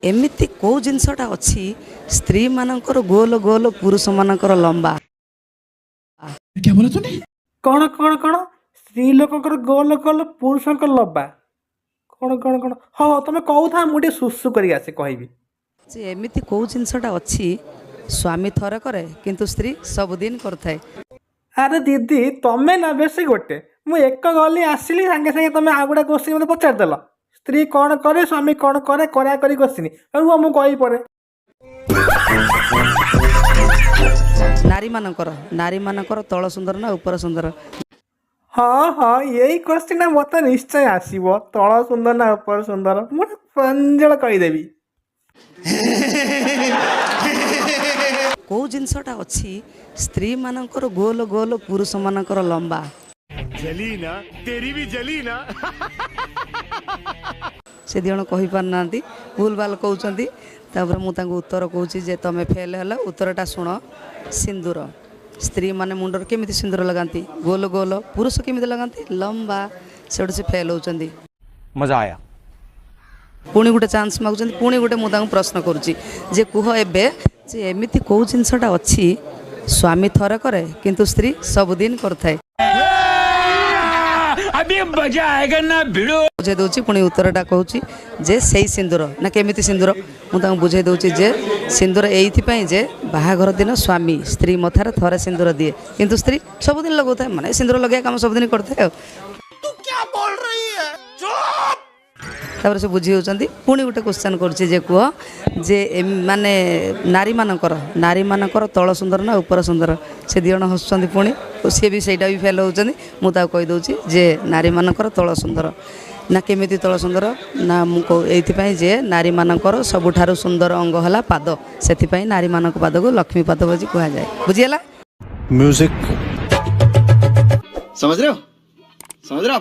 एमिति को जिनसटा अच्छी स्त्री मानकर गोल गोल पुरुष मानकर लंबा। क्या बोला तूने? कौन कौन कौन स्त्री लोकंकर गोल गोल पुरुषंकर लंबा कौन कौन कौन हाँ तुम कहूथा मुझे सुसु करी आसे कहबी जे एमिति को जिनसटा अच्छी स्वामी थरे करे किंतु स्त्री सबुदिन करथाए। अरे दीदी तमें ना बेसी गोटे मुझे एक गली आसिली सांगे सांगे तुम आउ गोटे क्वेश्चन मत पचारदेल स्त्री कौन करे स्वामी कौन करे करा करी क्वेश्चन रुह मुझे कही पड़े नारी मानकर तल सुंदर ना ऊपर सुंदर। हाँ हाँ यही क्वेश्चन मत निश्चय आसब तल सुंदर ना ऊपर सुंदर मुझे प्रांजल कहीदेवी को जिनसटा अच्छी स्त्री मानकर गोल गोल पुरुष मानकर लंबा। जली ना तेरी भी जली ना से दिजण कही पारना भूल भाल कहते मुझे उत्तर कहूँ जे तुम फेल है उत्तरटा शुण सिंदूर स्त्री माने मुंडर केमिति सिंदूर लगाती गोल गोल पुरुष केमिति लगाती लंबा से फेल होती। मजा आया। पुणी गोटे चांस मागुं पुणी गोटे मुझे प्रश्न करुच्ची जे कुह एबे जे एमिति को जिनसटा अच्छी स्वामी थरे करे किंतु स्त्री सबुदिन करथाए। अभी मजा आएगा ना भिड़ो बुझे दूची पुणी उत्तरटा कहूँ जे सही सिंदूर ना केमिति सिंदूर मुझे बुझे दूची जे सिंदूर एइथिपाई जे बाहाघर दिन स्वामी स्त्री मथार थरे सिंदूर दिए किंतु स्त्री सबुदिन लगाए माने सिंदूर लगे काम सबुदिन करते। तू क्या बोल रही है? चुप। तापर से बुझी होचंदी पुणी गोटे क्वेश्चन करुच्ची जे कह जे माने नारी मानकर तल सुंदर ना ऊपर सुंदर से दिजण हसुँच पुणी सी भी सहीटा भी फेल होती मुझे कहीदे जे नारी मानकर तल सुंदर ना केमिति तल सुंदर ना मुझे जे नारी मानकर सबुठारु सुंदर अंग है पाद से नारी मान पाद को लक्ष्मी पाद बजी कहुए बुझीगला। म्यूजिक समझ रहे हो ना?